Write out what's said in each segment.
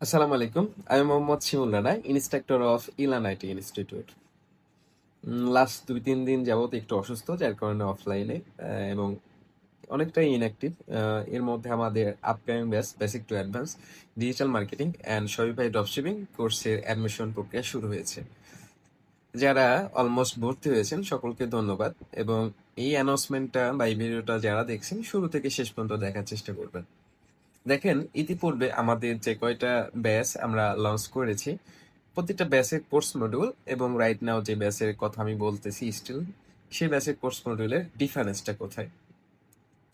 আসসালামু আলাইকুম। আমি Mohammad Shimul Rana, instructor of Elan IT institute. Last ২-৩ দিন যাবত একটু অসুস্থ, যার কারণে অফলাইনে এবং অনেকটাই ইনঅ্যাক্টিভ। এর মধ্যে আমাদের upcoming batch basic to advance digital marketing and Shopify dropshipping কোর্সের অ্যাডমিশন প্রক্রিয়া শুরু হয়েছে। যারা অলমোস্ট ভর্তি হয়েছেন সকলকে ধন্যবাদ, এবং এই অ্যানাউন্সমেন্টটা বা এই ভিডিওটা যারা দেখছেন শুরু থেকে শেষ পর্যন্ত দেখার চেষ্টা করবেন। দেখেন, ইতিপূর্বে আমাদের যে কয়টা ব্যাচ আমরা লঞ্চ করেছি, প্রতিটা ব্যাচের কোর্স মডিউল এবং রাইট নাও যে ব্যাচের কথা আমি বলতেছি স্টিল, সেই ব্যাচের কোর্স মডিউলের ডিফারেন্সটা কোথায়?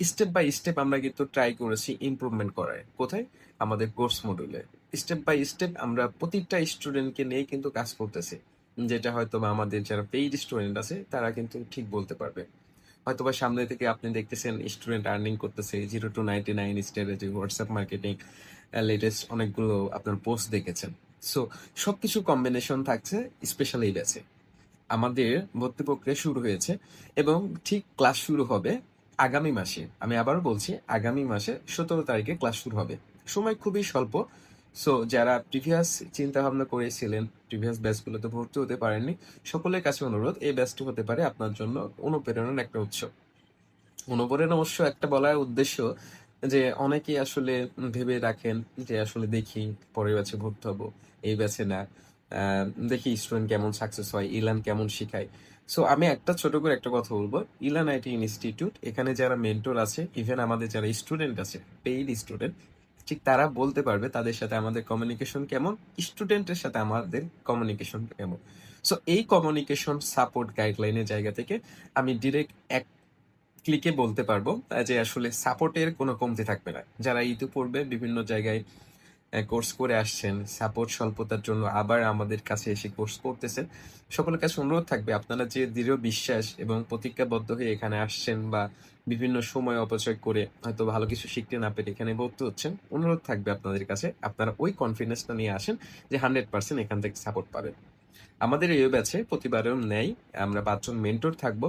স্টেপ বাই স্টেপ আমরা কিন্তু ট্রাই করেছি ইমপ্রুভমেন্ট করার। কোথায়? আমাদের কোর্স মডিউলে। স্টেপ বাই স্টেপ আমরা প্রতিটা স্টুডেন্টকে নিয়ে কিন্তু কাজ করতেছি, যেটা হয়তো বা আমাদের যারা পেইড স্টুডেন্ট আছে তারা কিন্তু ঠিক বলতে পারবে। হয়তোবা সামনে থেকে আপনি দেখতেছেন স্টুডেন্ট আর্নিং করতেছে 0 to 99 স্টেজে হোয়াটসঅ্যাপ মার্কেটিং, লেটেস্ট অনেকগুলো আপনার পোস্ট দেখেছেন। সো সবকিছু কম্বিনেশন থাকছে স্পেশাল এই ব্যাচে। আমাদের ভর্তি প্রক্রিয়া শুরু হয়েছে এবং ঠিক ক্লাস শুরু হবে আগামী মাসে। আমি আবারও বলছি, আগামী মাসে 17 তারিখে ক্লাস শুরু হবে। সময় খুবই স্বল্প। সো যারা প্রিভিয়াস চিন্তা ভাবনা করেছিলেন, প্রিভিয়াস ব্যাচগুলোতে ভর্তি হতে পারেননি, সকলের কাছে অনুরোধ, এই ব্যাচটি হতে পারে আপনার জন্য অনুপ্রেরণার একটা উৎস। অনুপ্রেরণা অবশ্য একটা বলার উদ্দেশ্য যে অনেকেই আসলে ভেবে রাখেন যে আসলে দেখি পরের ব্যাচে ভর্তি হবো, এই ব্যাচে না। দেখি স্টুডেন্ট কেমন সাকসেস হয়, ইলান কেমন শিখায়। সো আমি একটা ছোট করে একটা কথা বলবো, ইলান আইটি ইনস্টিটিউট এখানে যারা মেন্টর আছে, ইভেন আমাদের যারা স্টুডেন্ট আছে, পেইড স্টুডেন্ট, ঠিক তারা বলতে পারবে তাদের সাথে আমাদের কমিউনিকেশন কেমন, স্টুডেন্টের সাথে আমাদের কমিউনিকেশন কেমন। সো এই কমিউনিকেশন সাপোর্ট গাইডলাইনের জায়গা থেকে আমি ডিরেক্ট এক ক্লিকে বলতে পারবো যে আসলে সাপোর্টের কোনো কমতি থাকবে না। যারা ইতিপূর্বে বিভিন্ন জায়গায় কোর্স করে আসছেন, সাপোর্ট স্বল্পতার জন্য আবার আমাদের কাছে এসে কোর্স করতেছেন, সকলের কাছে অনুরোধ থাকবে আপনারা যে দৃঢ় বিশ্বাস এবং প্রতিজ্ঞাবদ্ধ হয়ে এখানে আসছেন বা বিভিন্ন সময় অপচয় করে হয়তো ভালো কিছু শিখতে না পেরে এখানে ভর্তি হচ্ছেন, অনুরোধ থাকবে আপনাদের কাছে আপনারা ওই কনফিডেন্সটা নিয়ে আসেন যে 100% এখান থেকে সাপোর্ট পাবেন। আমাদের এই ব্যাচে প্রতিবারের ন্যায় আমরা 5 জন মেন্টর থাকবো,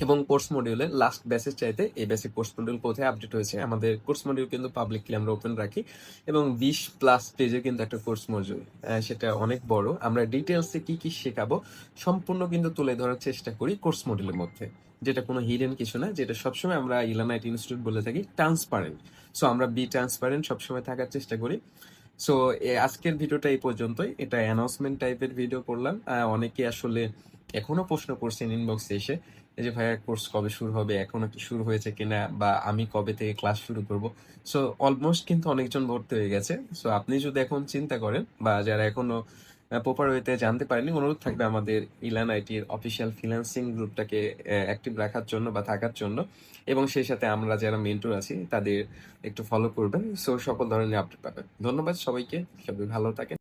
এবং কোর্স মডিউলে লাস্ট ব্যাচের চাইতে এই ব্যাচে কোর্স মডিউল কোথায় আপডেট হয়েছে। আমাদের কোর্স মডিউল কিন্তু পাবলিকলি আমরা ওপেন রাখি, এবং 20+ পেজে কিন্তু একটা কোর্স মডিউল, সেটা অনেক বড়। আমরা ডিটেলসে কি কি শেখাবো সম্পূর্ণ কিন্তু তুলে ধরার চেষ্টা করি কোর্স মডিউলের মধ্যে, যেটা কোনো হিডেন কিছু না, যেটা সবসময় আমরা ইলান আইটি ইনস্টিটিউট বলে থাকি ট্রান্সপারেন্ট। সো আমরা বি ট্রান্সপারেন্ট সবসময় থাকার চেষ্টা করি। সো আজকের ভিডিওটা এই পর্যন্তই। এটা অ্যানাউন্সমেন্ট টাইপের ভিডিও করলাম। অনেকে আসলে এখনো প্রশ্ন করছেন ইনবক্সে এসে, এই যে ভাইয়া কোর্স কবে শুরু হবে, এখনো কি শুরু হয়েছে কিনা, বা আমি কবে থেকে ক্লাস শুরু করব। সো অলমোস্ট কিন্তু অনেকজন ভর্তি হয়ে গেছে। সো আপনি যদি এখন চিন্তা করেন বা যারা এখনো প্রপার ওয়েতে জানতে পারেনি, অনুরোধ থাকবে আমাদের ইলান আইটির অফিসিয়াল ফ্রিল্যান্সিং গ্রুপটাকে অ্যাক্টিভ রাখার জন্য বা থাকার জন্য, এবং সেই সাথে আমরা যারা মেন্টর আছি তাদের একটু ফলো করবেন। সো সকল ধরনের আপডেট পাবেন। ধন্যবাদ সবাইকে, সবাই ভালো থাকেন।